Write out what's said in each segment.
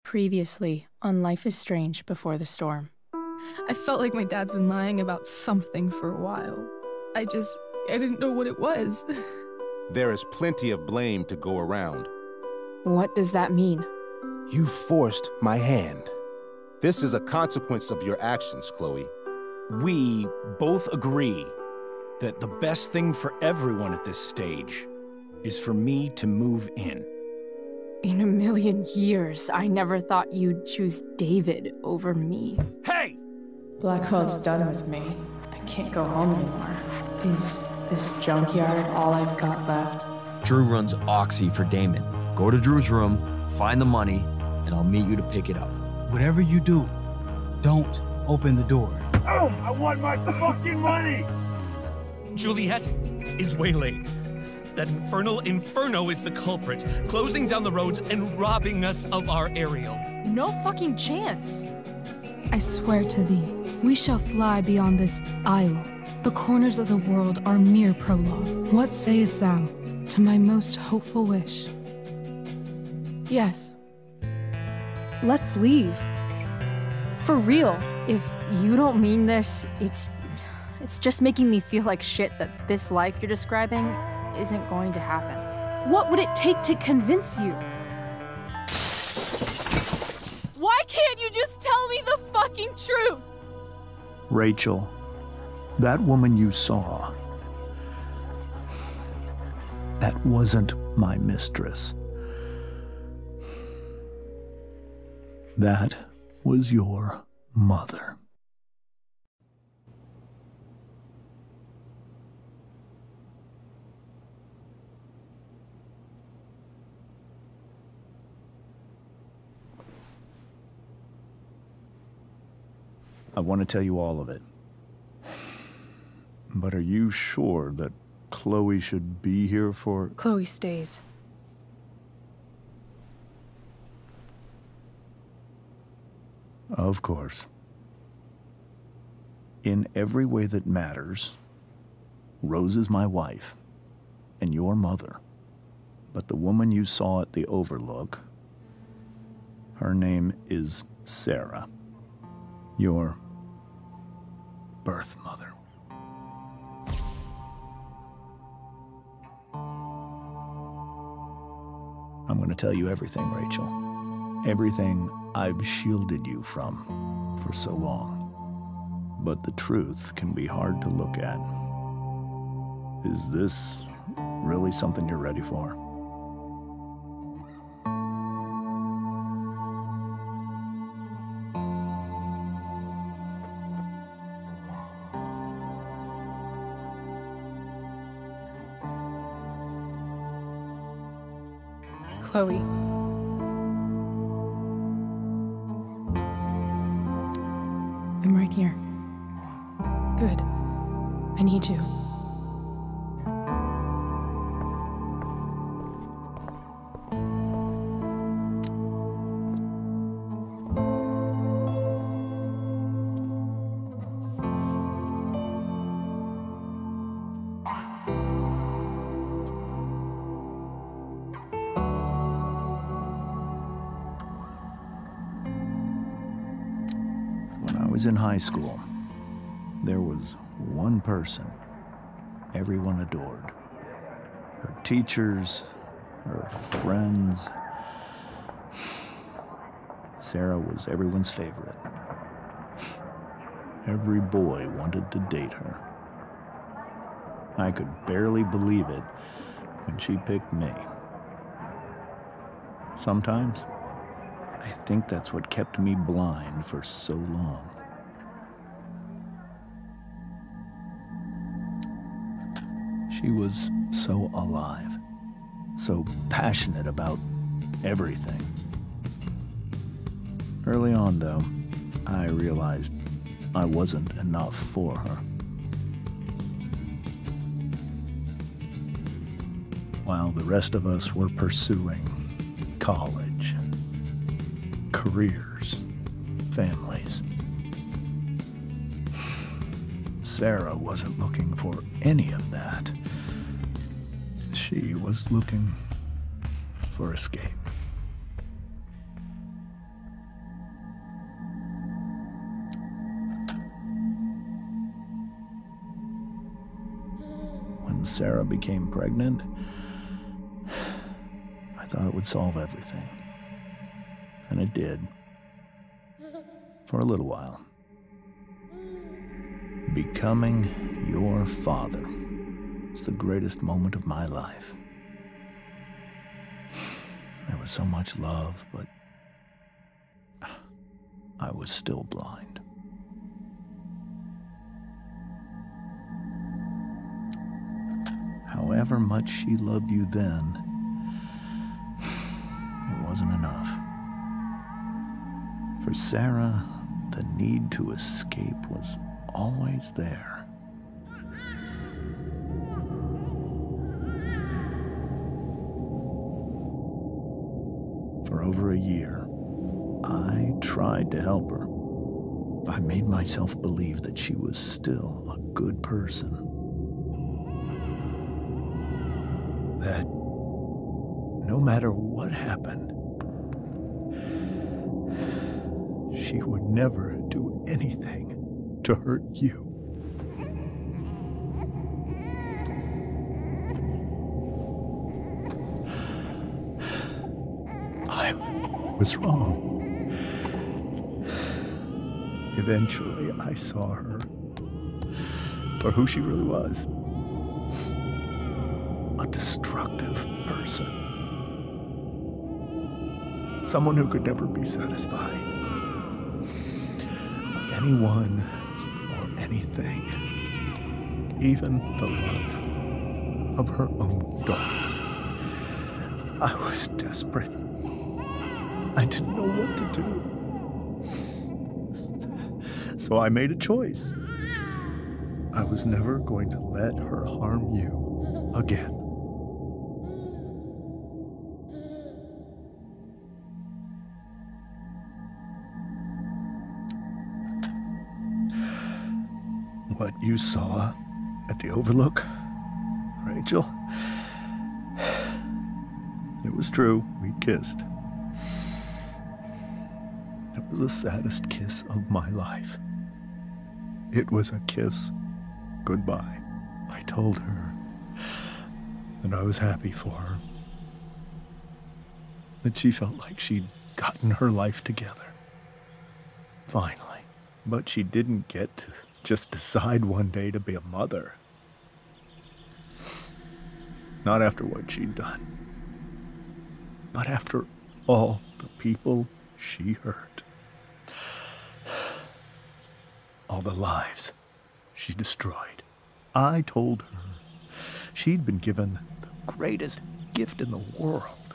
Previously on Life is Strange Before the Storm. I felt like my dad's been lying about something for a while. I didn't know what it was. There is plenty of blame to go around. What does that mean? You forced my hand. This is a consequence of your actions, Chloe. We both agree that the best thing for everyone at this stage is for me to move in. In a million years, I never thought you'd choose David over me. Hey! Blackwell's done with me. I can't go home anymore. Is this junkyard all I've got left? Drew runs Oxy for Damon. Go to Drew's room, find the money, and I'll meet you to pick it up. Whatever you do, don't open the door. Oh, I want my fucking money! Juliet is waylaid. That infernal Inferno is the culprit, closing down the roads and robbing us of our aerial. No fucking chance. I swear to thee, we shall fly beyond this isle. The corners of the world are mere prologue. What sayest thou to my most hopeful wish? Yes. Let's leave. For real. If you don't mean this, it's just making me feel like shit that this life you're describing isn't going to happen. What would it take to convince you? Why can't you just tell me the fucking truth? Rachel, that woman you saw, that wasn't my mistress. That was your mother. I want to tell you all of it. But are you sure that Chloe should be here for... Chloe stays. Of course. In every way that matters, Rose is my wife and your mother. But the woman you saw at the Overlook, her name is Sarah. Your birth mother. I'm going to tell you everything, Rachel. Everything I've shielded you from for so long. But the truth can be hard to look at. Is this really something you're ready for? Chloe. I'm right here. Good. I need you. When I was in high school, there was one person everyone adored. Her teachers, her friends. Sarah was everyone's favorite. Every boy wanted to date her. I could barely believe it when she picked me. Sometimes, I think that's what kept me blind for so long. She was so alive, so passionate about everything. Early on, though, I realized I wasn't enough for her. While the rest of us were pursuing college, careers, families, Sarah wasn't looking for any of that. She was looking for escape. when Sarah became pregnant, I thought it would solve everything. And it did. For a little while. Becoming your father was the greatest moment of my life. There was so much love, but I was still blind. However much she loved you then, it wasn't enough. For Sarah, the need to escape was always there. For over a year, I tried to help her. I made myself believe that she was still a good person. That no matter what happened, she would never do anything to hurt you. I was wrong. Eventually, I saw her for who she really was. A destructive person. Someone who could never be satisfied. Anyone or anything. Even the love of her own daughter. I was desperate. I didn't know what to do. So I made a choice. I was never going to let her harm you again. What you saw at the Overlook, Rachel, it was true. We kissed. It was the saddest kiss of my life. It was a kiss goodbye. I told her that I was happy for her. That she felt like she'd gotten her life together. Finally. But she didn't get to just decide one day to be a mother. Not after what she'd done. Not after all the people she hurt. All the lives she destroyed. I told her she'd been given the greatest gift in the world.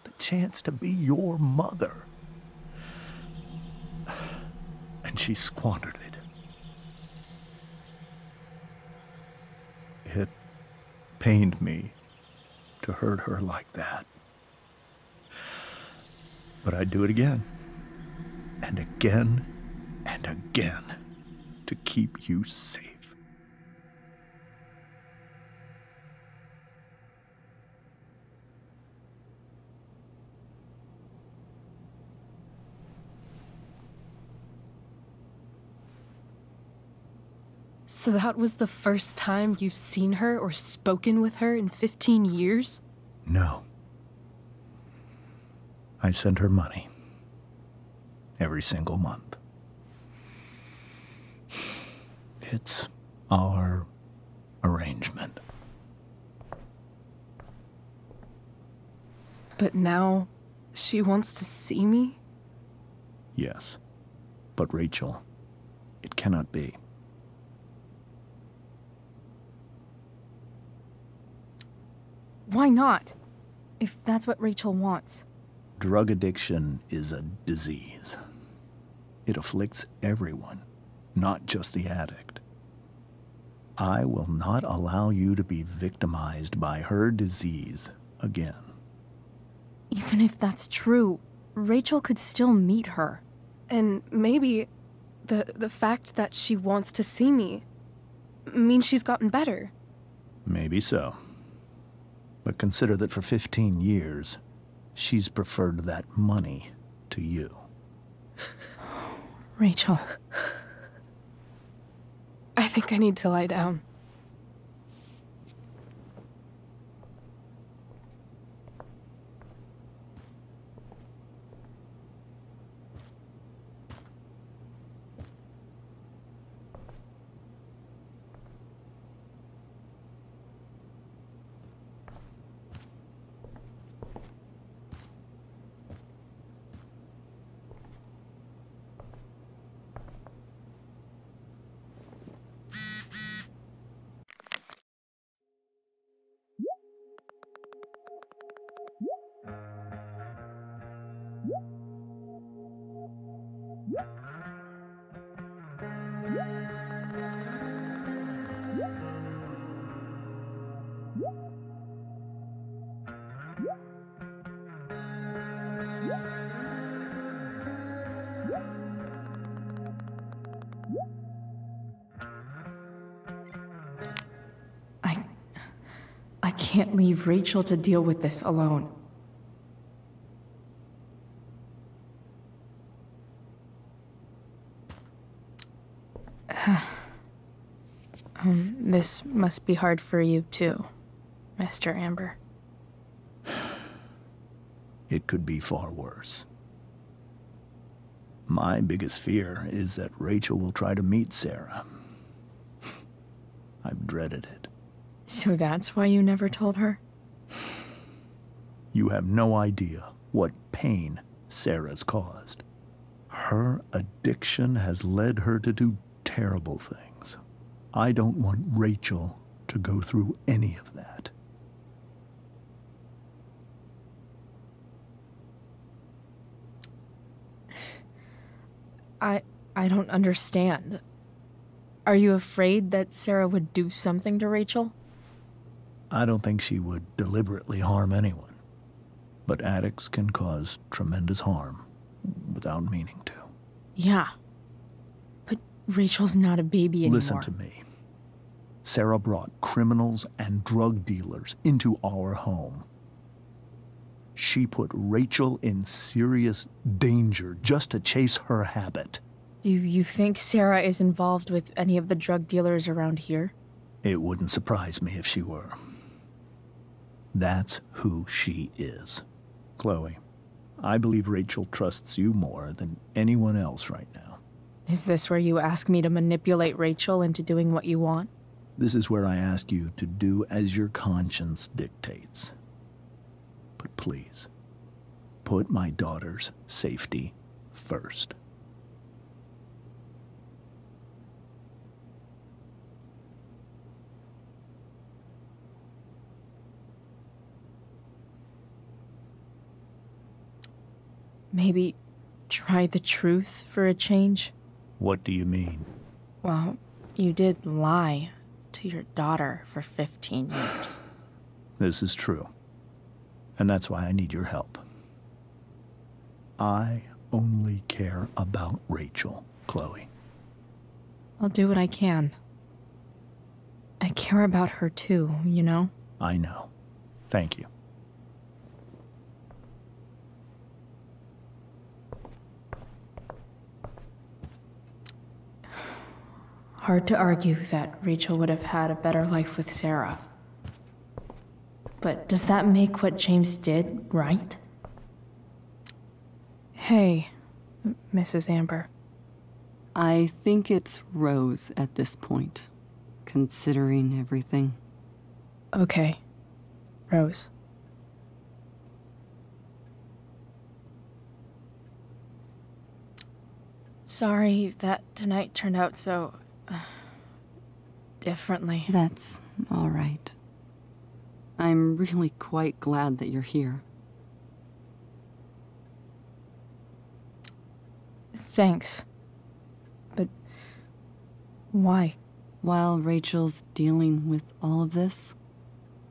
The chance to be your mother. And she squandered it. It pained me to hurt her like that. But I'd do it again. And again. And again, to keep you safe. So that was the first time you've seen her or spoken with her in 15 years? No. I sent her money. Every single month. It's our arrangement. But now, she wants to see me? Yes. But Rachel, it cannot be. Why not? If that's what Rachel wants. Drug addiction is a disease. It afflicts everyone, not just the addict. I will not allow you to be victimized by her disease again. Even if that's true, Rachel could still meet her. And maybe the fact that she wants to see me means she's gotten better. Maybe so. But consider that for 15 years, she's preferred that money to you. Rachel. I think I need to lie down. can't leave Rachel to deal with this alone. This must be hard for you too, Mr. Amber. It could be far worse. My biggest fear is that Rachel will try to meet Sarah. I've dreaded it. So that's why you never told her? You have no idea what pain Sarah's caused. Her addiction has led her to do terrible things. I don't want Rachel to go through any of that. I don't understand. Are you afraid that Sarah would do something to Rachel? I don't think she would deliberately harm anyone. But addicts can cause tremendous harm without meaning to. Yeah. But Rachel's not a baby anymore. Listen to me. Sarah brought criminals and drug dealers into our home. She put Rachel in serious danger just to chase her habit. Do you think Sarah is involved with any of the drug dealers around here? It wouldn't surprise me if she were. That's who she is. Chloe, I believe Rachel trusts you more than anyone else right now. Is this where you ask me to manipulate Rachel into doing what you want? This is where I ask you to do as your conscience dictates. But please, put my daughter's safety first. Maybe try the truth for a change? What do you mean? Well, you did lie to your daughter for 15 years. This is true. And that's why I need your help. I only care about Rachel, Chloe. I'll do what I can. I care about her too, you know? I know. Thank you. Hard to argue that Rachel would have had a better life with Sarah. But does that make what James did right? Hey, Mrs. Amber. I think it's Rose at this point, considering everything. Okay, Rose. Sorry that tonight turned out so differently. That's all right. I'm really quite glad that you're here. Thanks. But why? While Rachel's dealing with all of this,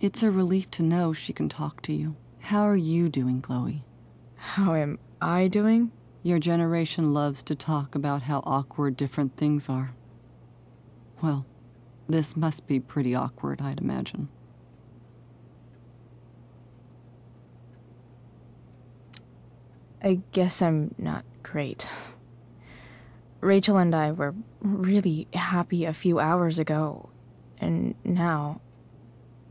it's a relief to know she can talk to you. How are you doing, Chloe? How am I doing? Your generation loves to talk about how awkward different things are. Well, this must be pretty awkward, I'd imagine. I guess I'm not great. Rachel and I were really happy a few hours ago, and now...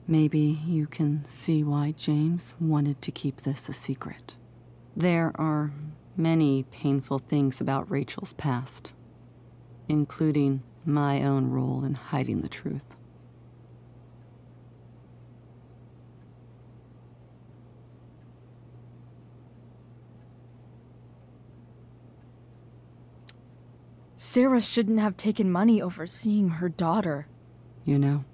Maybe you can see why James wanted to keep this a secret. There are many painful things about Rachel's past, including my own role in hiding the truth. Sarah shouldn't have taken money over seeing her daughter. You know,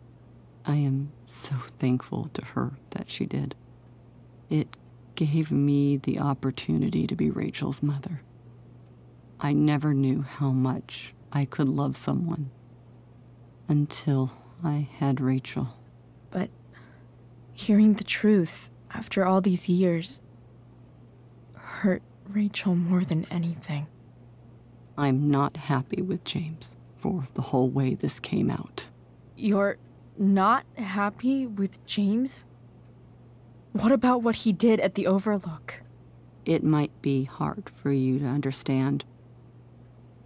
I am so thankful to her that she did. It gave me the opportunity to be Rachel's mother. I never knew how much I could love someone until I had Rachel. But hearing the truth after all these years hurt Rachel more than anything. I'm not happy with James for the whole way this came out. You're not happy with James? What about what he did at the Overlook? It might be hard for you to understand,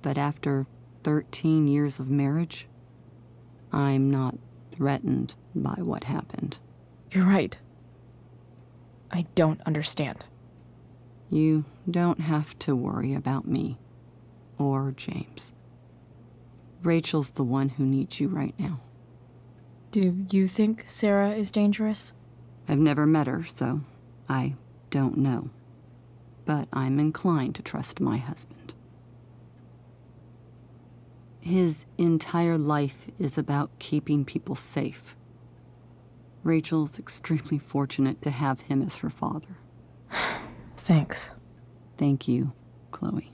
but after 13 years of marriage, I'm not threatened by what happened. You're right. I don't understand. You don't have to worry about me or James. Rachel's the one who needs you right now. Do you think Sarah is dangerous? I've never met her, so I don't know. But I'm inclined to trust my husband. His entire life is about keeping people safe. Rachel's extremely fortunate to have him as her father. Thanks. Thank you, Chloe.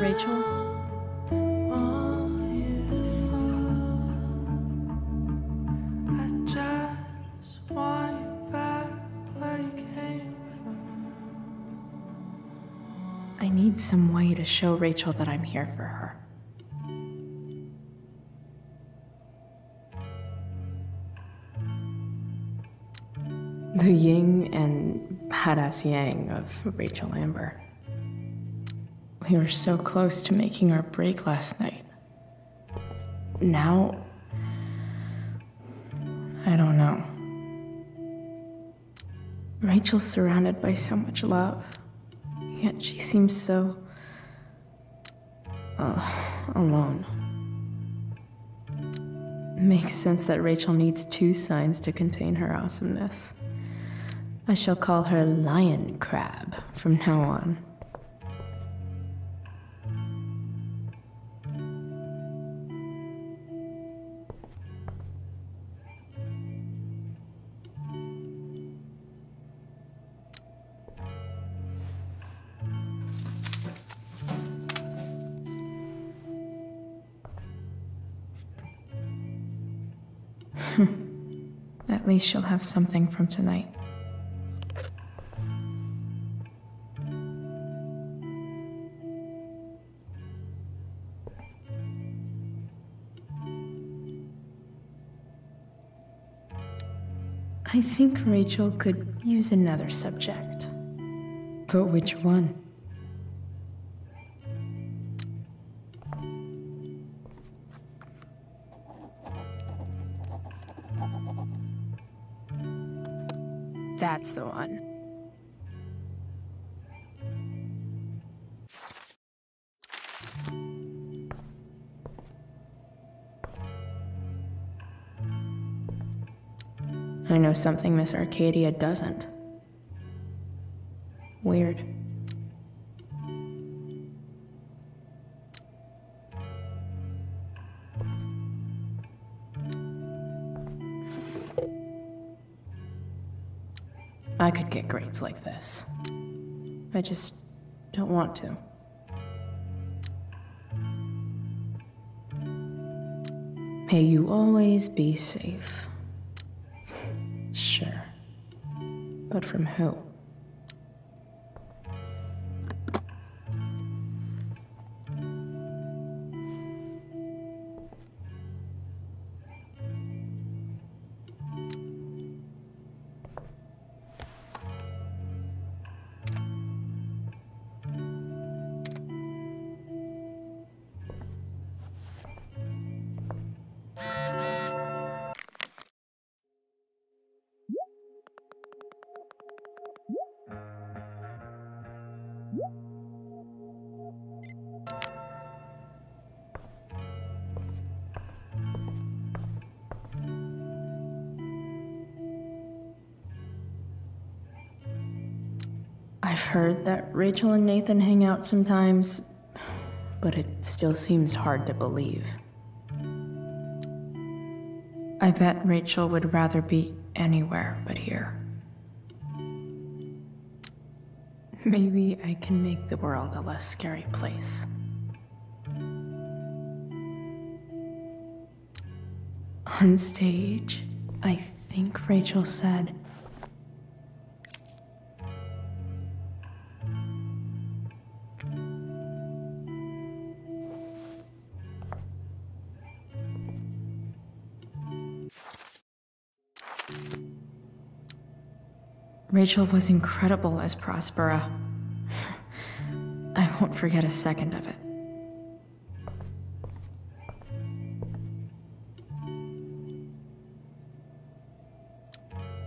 Rachel? I need some way to show Rachel that I'm here for her. The yin and badass yang of Rachel Amber. We were so close to making our break last night. Now, I don't know. Rachel's surrounded by so much love, yet she seems so alone. Makes sense that Rachel needs two signs to contain her awesomeness. I shall call her Lion Crab from now on. At least she'll have something from tonight. I think Rachel could use another subject. But which one? That's the one. I know something Miss Arcadia doesn't. Weird. I could get grades like this. I just don't want to. May you always be safe. Sure. But from who? I've heard that Rachel and Nathan hang out sometimes, but it still seems hard to believe. I bet Rachel would rather be anywhere but here. Maybe I can make the world a less scary place. On stage, I think Rachel said, Rachel was incredible as Prospera. I won't forget a second of it.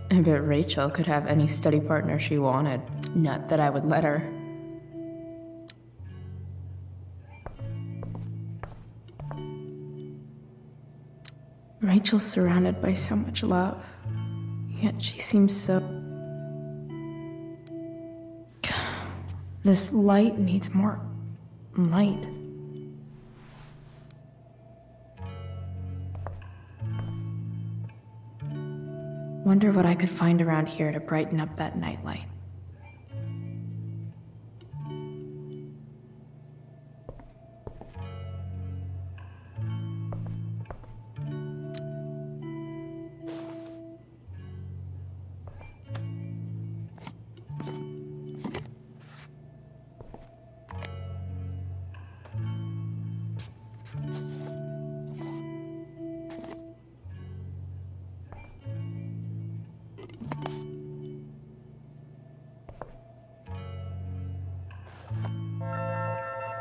I bet Rachel could have any study partner she wanted. Not that I would let her. Rachel's surrounded by so much love, yet she seems so... This light needs more light. Wonder what I could find around here to brighten up that nightlight.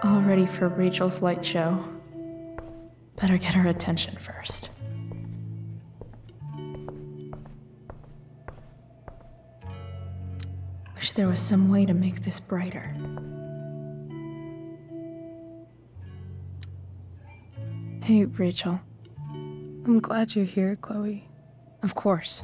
All ready for Rachel's light show. Better get her attention first. Wish there was some way to make this brighter. Hey, Rachel. I'm glad you're here, Chloe. Of course.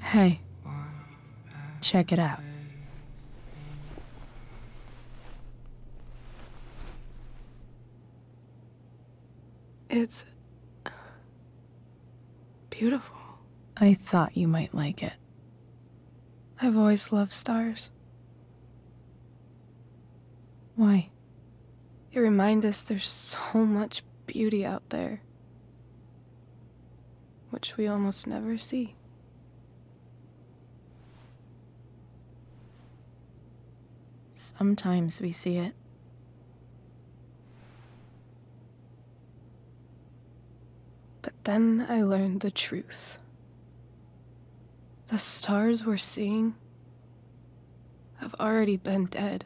Hey, check it out. It's beautiful. I thought you might like it. I've always loved stars. Why? They remind us there's so much beauty out there, which we almost never see. Sometimes we see it. But then I learned the truth. The stars we're seeing have already been dead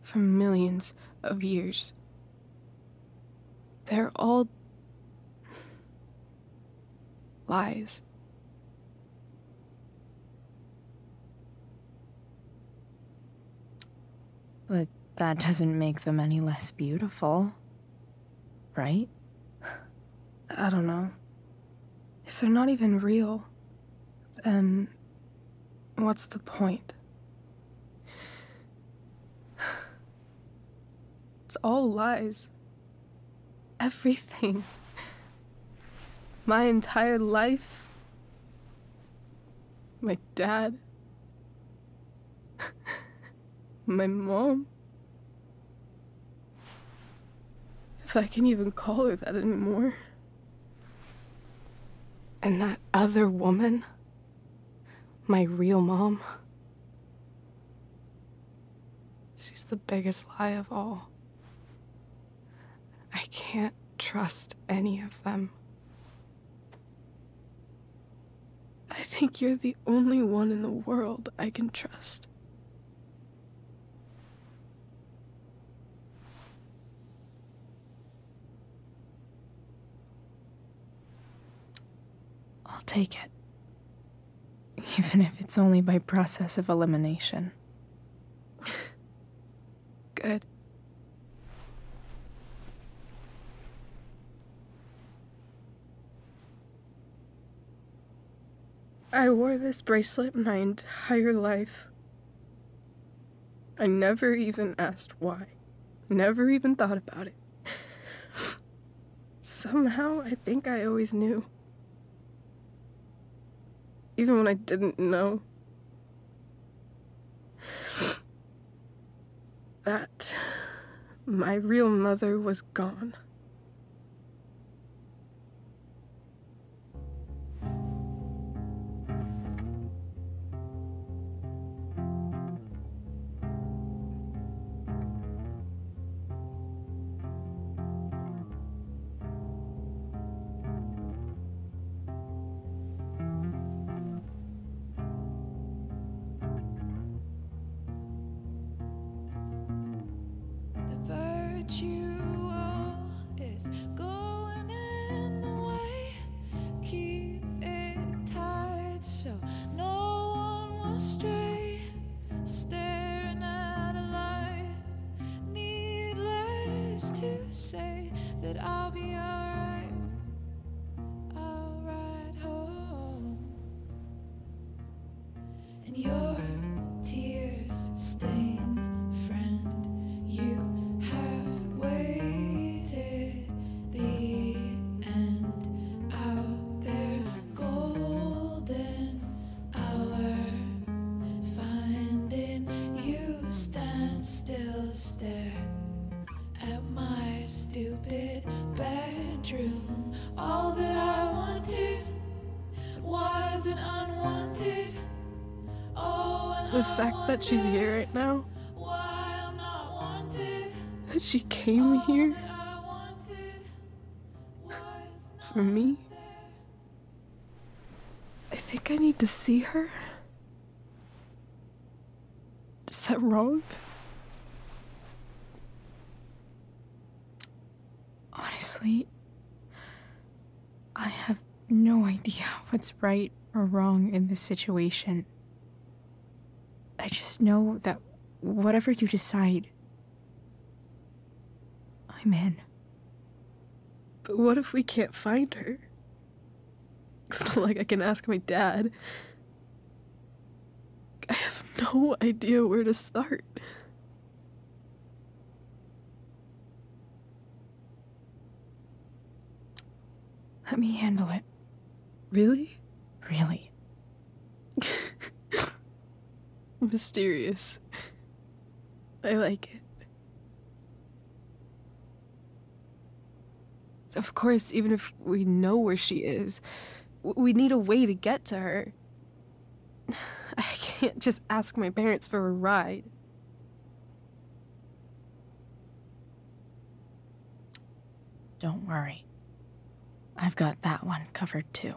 for millions of years. They're all lies. But that doesn't make them any less beautiful, right? I don't know. If they're not even real, then what's the point? It's all lies. Everything. My entire life. My dad. My mom. If I can even call her that anymore. And that other woman. My real mom. She's the biggest lie of all. I can't trust any of them. I think you're the only one in the world I can trust. I'll take it. Even if it's only by process of elimination. Good. I wore this bracelet my entire life. I never even asked why. Never even thought about it. Somehow, I think I always knew. Even when I didn't know. That my real mother was gone. Is going in the way. Keep it tight so no one will stray. Staring at a light. Needless to say that I'll be alright. I'll ride home. And your tears stain, friend. You have waited the end out there, golden hour. Finding you stand still, stare at my stupid bedroom. All that I wanted wasn't unwanted. Oh, and The fact that she's here right now, that she came here for me. I think I need to see her. Is that wrong? Honestly, I have no idea what's right or wrong in this situation. I just know that whatever you decide, I'm in. But what if we can't find her? It's not like I can ask my dad. I have no idea where to start. Let me handle it. Really? Really. Mysterious. I like it. Of course, even if we know where she is, we need a way to get to her. I can't just ask my parents for a ride. Don't worry. I've got that one covered too.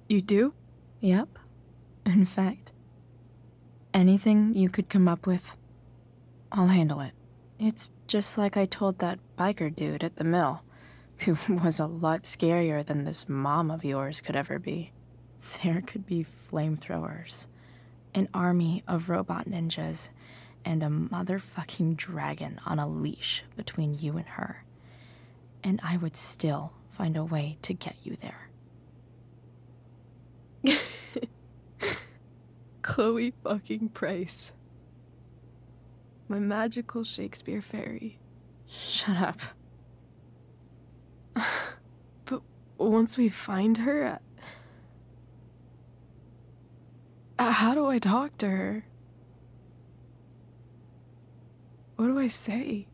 You do? Yep. In fact, anything you could come up with, I'll handle it. It's just like I told that biker dude at the mill, who was a lot scarier than this mom of yours could ever be. There could be flamethrowers, an army of robot ninjas, and a motherfucking dragon on a leash between you and her. And I would still find a way to get you there. Chloe fucking Price. My magical Shakespeare fairy. Shut up. But once we find her, how do I talk to her? What do I say?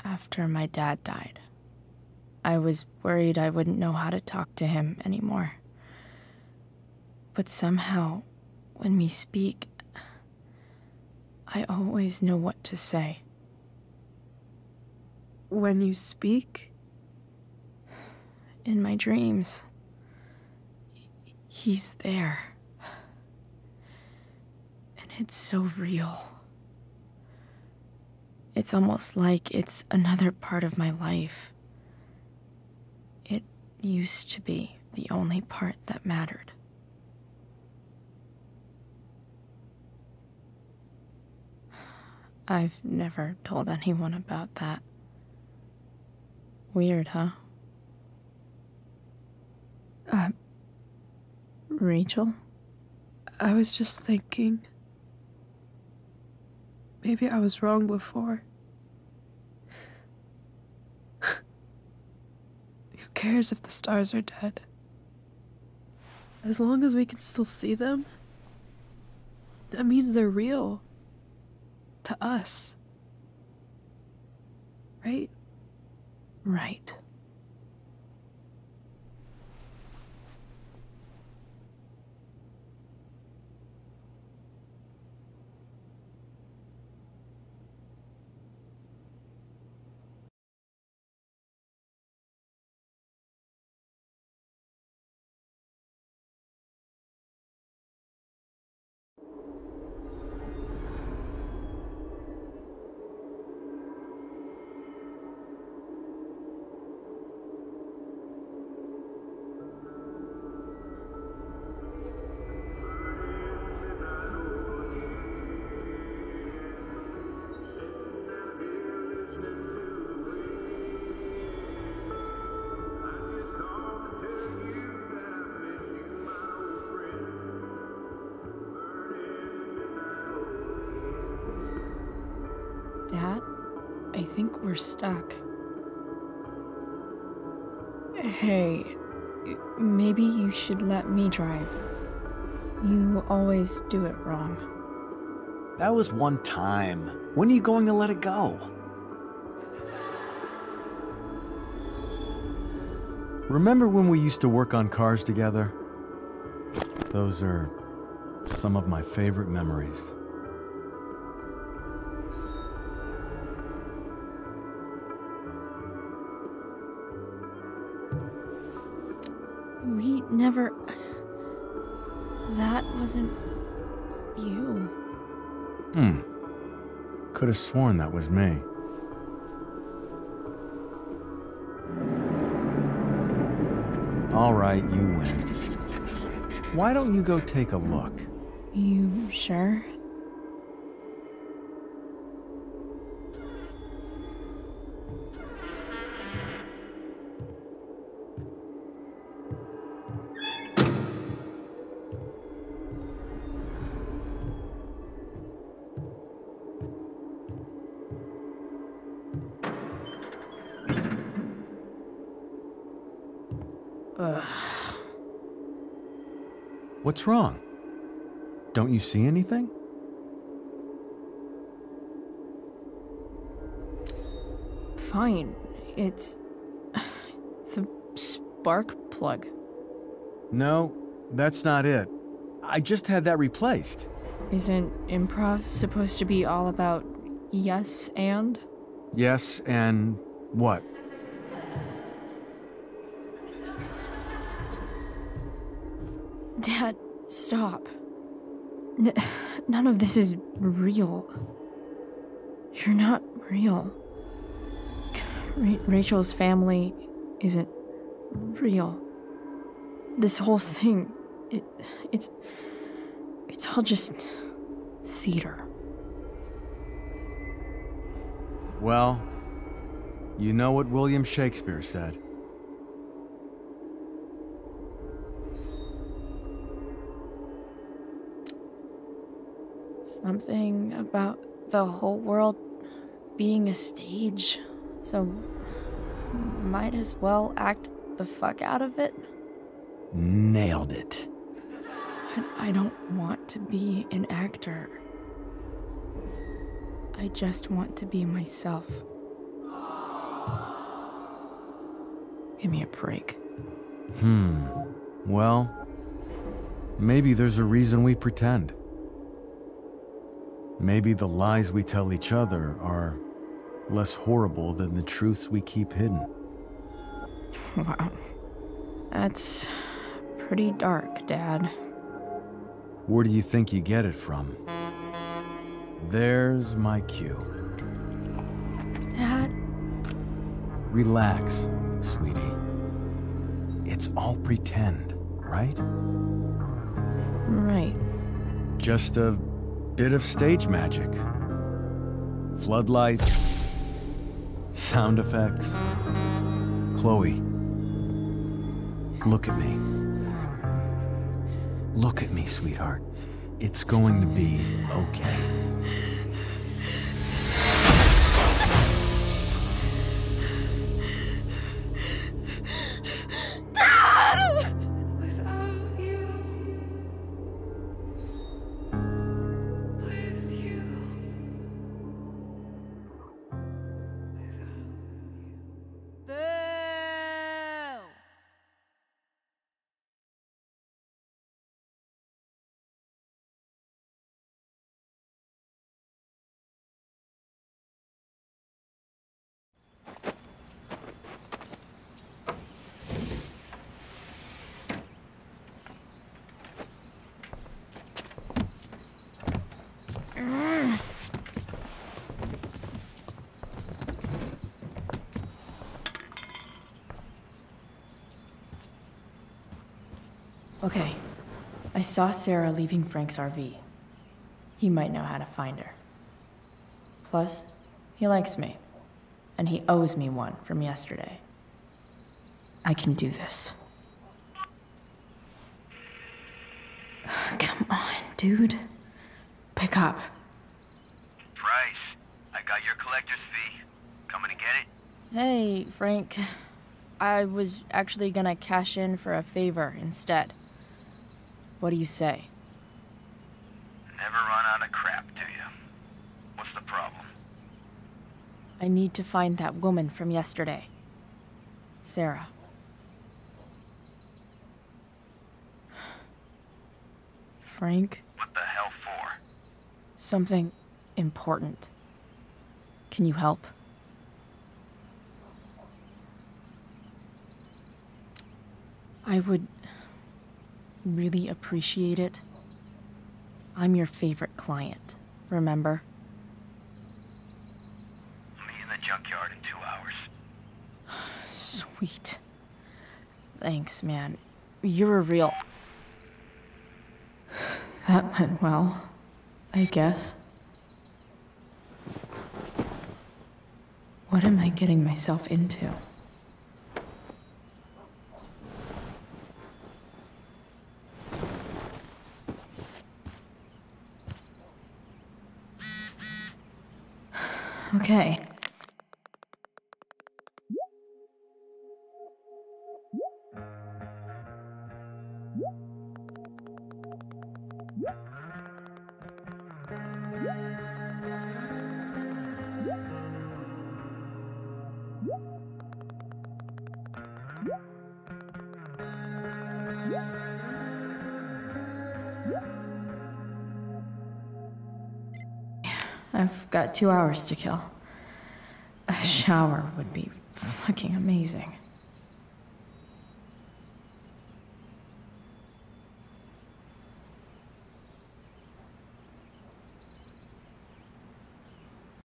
After my dad died, I was worried I wouldn't know how to talk to him anymore. But somehow, when we speak, I always know what to say. When you speak? In my dreams. He's there. And it's so real. It's almost like it's another part of my life. It used to be the only part that mattered. I've never told anyone about that. Weird, huh? Rachel? I was just thinking. Maybe I was wrong before. Who cares if the stars are dead? As long as we can still see them, that means they're real. To us. Right? Right. Dad, I think we're stuck. Hey, maybe you should let me drive. You always do it wrong. That was one time. When are you going to let it go? Remember when we used to work on cars together? Those are some of my favorite memories. We never... That wasn't... you. Could have sworn that was me. All right, you win. Why don't you go take a look? You sure? Ugh. What's wrong? Don't you see anything? Fine. It's... the spark plug. No, that's not it. I just had that replaced. Isn't improv supposed to be all about yes and? Yes, and what? Dad, stop. None of this is real. You're not real. Rachel's family isn't real. This whole thing, it's all just theater. Well, you know what William Shakespeare said. Something about the whole world being a stage, so might as well act the fuck out of it. Nailed it. But I don't want to be an actor. I just want to be myself. Give me a break. Well, maybe there's a reason we pretend. Maybe the lies we tell each other are less horrible than the truths we keep hidden. Wow. That's pretty dark, Dad. Where do you think you get it from? There's my cue. Relax, sweetie. It's all pretend, right? Right. Just a bit of stage magic. Floodlights, sound effects. Chloe, look at me. Look at me, sweetheart. It's going to be okay. Okay, I saw Sarah leaving Frank's RV. He might know how to find her. Plus, he likes me, and he owes me one from yesterday. I can do this. Come on, dude. Pick up. Price, I got your collector's fee. Coming to get it? Hey, Frank. I was actually gonna cash in for a favor instead. What do you say? Never run out of crap, do you? What's the problem? I need to find that woman from yesterday. Sarah. Frank? What the hell for? Something important. Can you help? I would really appreciate it. I'm your favorite client, remember? Meet in the junkyard in 2 hours. Sweet. Thanks, man. You're a real... That went well, I guess. What am I getting myself into? Okay. I've got 2 hours to kill. A shower would be fucking amazing.